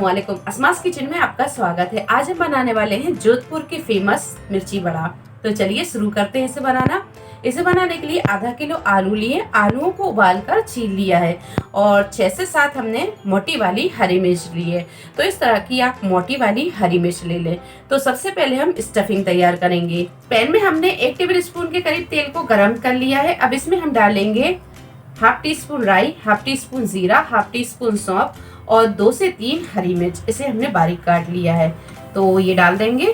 अस्सलामुअलैकुम। अस्मास किचन में आपका स्वागत है। आज हम बनाने वाले हैं जोधपुर की फेमस मिर्ची बड़ा। तो चलिए शुरू करते हैं इसे बनाना। इसे बनाने के लिए आधा किलो आलू लिए। आलूओं को उबालकर छील लिया है और 6 से 7 हमने मोटी वाली हरी मिर्च ली है। तो इस तरह की आप मोटी वाली हरी मिर्च ले लें। तो सबसे पहले हम स्टफिंग तैयार करेंगे। पैन में हमने 1 टेबल स्पून के करीब तेल को गर्म कर लिया है। अब इसमें हम डालेंगे हाफ टी स्पून राई, हाफ टी स्पून जीरा, हाफ टी स्पून सौंफ और 2 से 3 हरी मिर्च। इसे हमने बारीक काट लिया है। तो ये डाल देंगे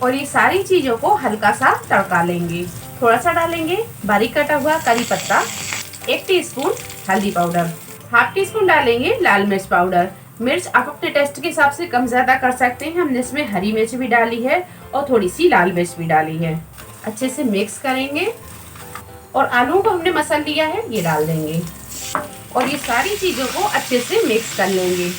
और ये सारी चीजों को हल्का सा तड़का लेंगे। थोड़ा सा डालेंगे बारीक कटा हुआ करी पत्ता, 1 टीस्पून हल्दी पाउडर, हाफ टी स्पून डालेंगे लाल मिर्च पाउडर। मिर्च आप अपने टेस्ट के हिसाब से कम ज्यादा कर सकते हैं। हमने इसमें हरी मिर्च भी डाली है और थोड़ी सी लाल मिर्च भी डाली है। अच्छे से मिक्स करेंगे और आलू को हमने मसल लिया है, ये डाल देंगे और ये सारी चीजों को अच्छे से मिक्स कर लेंगे।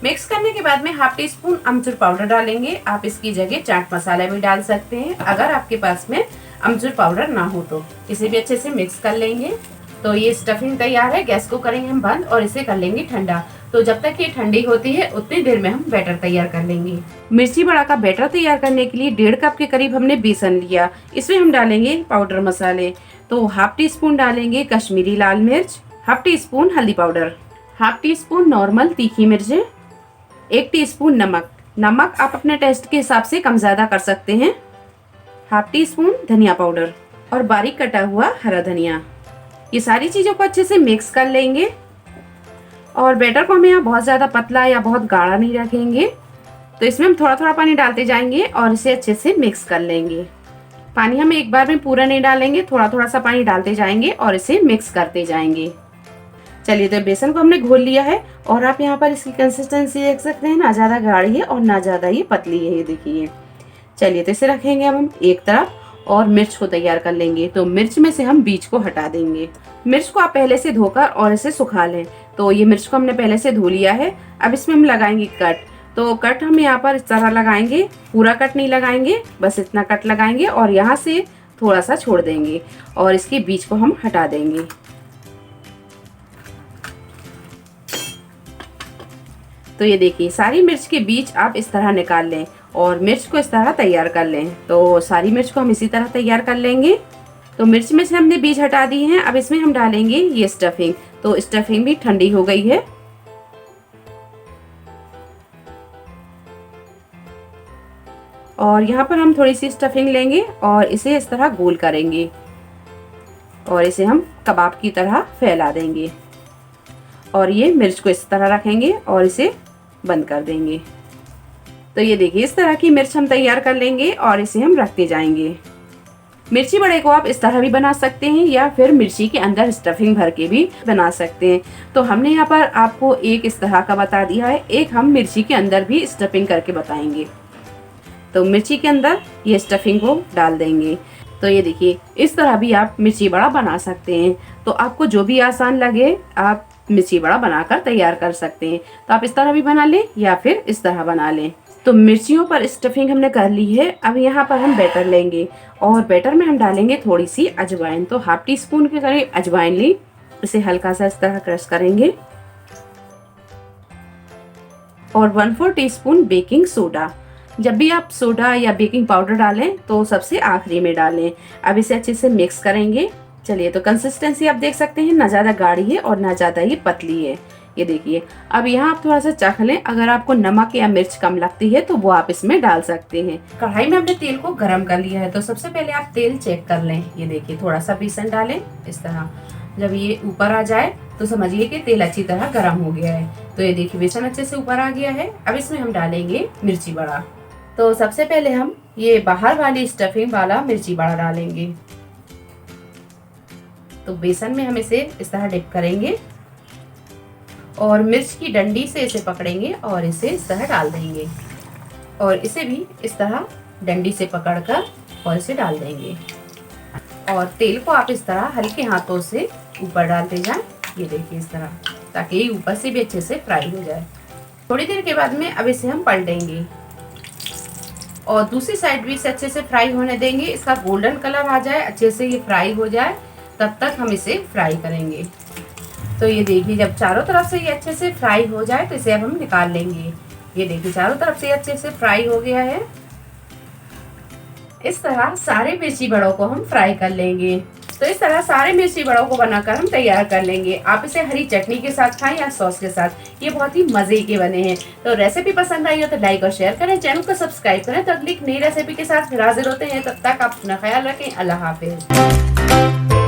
मिक्स करने के बाद में हाफ टी स्पून अमचूर पाउडर डालेंगे। आप इसकी जगह चाट मसाला भी डाल सकते हैं अगर आपके पास में अमचूर पाउडर ना हो तो। इसे भी अच्छे से मिक्स कर लेंगे। तो ये स्टफिंग तैयार है। गैस को करेंगे हम बंद और इसे कर लेंगे ठंडा। तो जब तक ये ठंडी होती है उतनी देर में हम बैटर तैयार कर लेंगे। मिर्ची बड़ा का बैटर तैयार करने के लिए 1.5 कप के करीब हमने बेसन लिया। इसमें हम डालेंगे पाउडर मसाले। तो हाफ टी स्पून डालेंगे कश्मीरी लाल मिर्च, हाफ टी स्पून हल्दी powder, half tea spoon normal तीखी मिर्च, 1 टीस्पून नमक। नमक आप अपने टेस्ट के हिसाब से कम ज्यादा कर सकते हैं। हाफ टी स्पून धनिया पाउडर और बारीक कटा हुआ हरा धनिया। ये सारी चीजों को अच्छे से मिक्स कर लेंगे और बैटर को हम यहाँ बहुत ज्यादा पतला या बहुत गाढ़ा नहीं रखेंगे। तो इसमें हम थोड़ा थोड़ा पानी डालते जाएंगे और इसे अच्छे से मिक्स कर लेंगे। पानी हम एक बार में पूरा नहीं डालेंगे, थोड़ा थोड़ा सा पानी डालते जाएंगे और इसे मिक्स करते जाएंगे। चलिए, तो बेसन को हमने घोल लिया है और आप यहाँ पर इसकी कंसिस्टेंसी देख सकते हैं, ना ज्यादा गाढ़ी है और ना ज्यादा ये पतली है। ये देखिए। चलिए, तो इसे रखेंगे अब हम एक तरफ और मिर्च को तैयार कर लेंगे। तो मिर्च में से हम बीज को हटा देंगे। मिर्च को आप पहले से धोकर और इसे सुखा लें। तो ये मिर्च को हमने पहले से धो लिया है। अब इसमें हम लगाएंगे कट। तो कट हम यहाँ पर इस तरह लगाएंगे, पूरा कट नहीं लगाएंगे, बस इतना कट लगाएंगे और यहाँ से थोड़ा सा छोड़ देंगे और इसके बीज को हम हटा देंगे। तो ये देखिए, सारी मिर्च के बीज आप इस तरह निकाल लें और मिर्च को इस तरह तैयार कर लें। तो सारी मिर्च को हम इसी तरह तैयार कर लेंगे। तो मिर्च में से हमने बीज हटा दिए हैं। अब इसमें हम डालेंगे ये स्टफिंग। तो स्टफिंग भी ठंडी हो गई है। और यहाँ पर हम थोड़ी सी स्टफिंग लेंगे और इसे इस तरह गोल करेंगे और इसे हम कबाब की तरह फैला देंगे और ये मिर्च को इस तरह रखेंगे और इसे बंद कर देंगे। तो ये देखिए, इस तरह की मिर्च हम तैयार कर लेंगे और इसे हम रखते जाएंगे। मिर्ची बड़े को आप इस तरह भी बना सकते हैं या फिर मिर्ची के अंदर स्टफिंग भर के भी बना सकते हैं। तो हमने यहाँ पर आपको एक इस तरह का बता दिया है, एक हम मिर्ची के अंदर भी स्टफिंग करके बताएंगे। तो मिर्ची के अंदर ये स्टफिंग को डाल देंगे। तो ये देखिए, इस तरह भी आप मिर्ची बड़ा बना सकते हैं। तो आपको जो भी आसान लगे आप मिर्ची बड़ा बनाकर तैयार कर सकते हैं। तो आप इस तरह भी बना लें या फिर इस तरह बना लें। तो मिर्चियों पर स्टफिंग हमने कर ली है। अब यहाँ पर हम बैटर लेंगे और बैटर में हम डालेंगे थोड़ी सी अजवाइन। तो हाफ टी स्पून के करीब अजवाइन ली। इसे हल्का सा इस तरह क्रश करेंगे और 1/4 टीस्पून बेकिंग सोडा। जब भी आप सोडा या बेकिंग पाउडर डालें तो सबसे आखिरी में डालें। अब इसे अच्छे से मिक्स करेंगे। चलिए, तो कंसिस्टेंसी आप देख सकते हैं, ना ज्यादा गाढ़ी है और ना ज्यादा ये पतली है। ये देखिए। अब यहाँ आप थोड़ा सा चख लें। अगर आपको नमक या मिर्च कम लगती है तो वो आप इसमें डाल सकते हैं। कढ़ाई में हमने तेल को गरम कर लिया है। तो सबसे पहले आप तेल चेक कर लें। ये देखिए, थोड़ा सा बेसन डालें इस तरह। जब ये ऊपर आ जाए तो समझिए कि तेल अच्छी तरह गर्म हो गया है। तो ये देखिए, बेसन अच्छे से ऊपर आ गया है। अब इसमें हम डालेंगे मिर्ची बड़ा। तो सबसे पहले हम ये बाहर वाली स्टफिंग वाला मिर्ची बड़ा डालेंगे। तो बेसन में हम इसे इस तरह डिप करेंगे और मिर्च की डंडी से इसे पकड़ेंगे और इसे इस तरह डाल देंगे और इसे भी इस तरह डंडी से पकड़कर और इसे डाल देंगे और तेल को आप इस तरह हल्के हाथों से ऊपर डालते जाएं। ये देखिए, इस तरह, ताकि ऊपर से भी अच्छे से फ्राई हो जाए। थोड़ी देर के बाद में अब इसे हम पलटेंगे और दूसरी साइड भी इसे अच्छे से फ्राई होने देंगे। इसका गोल्डन कलर आ जाए, अच्छे से ये फ्राई हो जाए, तब तक हम इसे फ्राई करेंगे। तो ये देखिए जब चारों तरफ से ये अच्छे से फ्राई हो जाए तो इसे अब हम निकाल लेंगे। ये देखिए चारों तरफ से अच्छे से फ्राई हो गया है। इस तरह सारे मिर्ची बड़ों को हम फ्राई कर लेंगे। तो इस तरह सारे मिर्ची बड़ों को बनाकर हम तैयार कर लेंगे। आप इसे हरी चटनी के साथ खाएं या सॉस के साथ, ये बहुत ही मजे के बने हैं। तो रेसिपी पसंद आई हो तो लाइक और शेयर करें, चैनल को सब्सक्राइब करें। तो अगली नई रेसिपी के साथ फिर हाजिर होते हैं, तब तक आप अपना ख्याल रखें। अल्लाह हाफिज।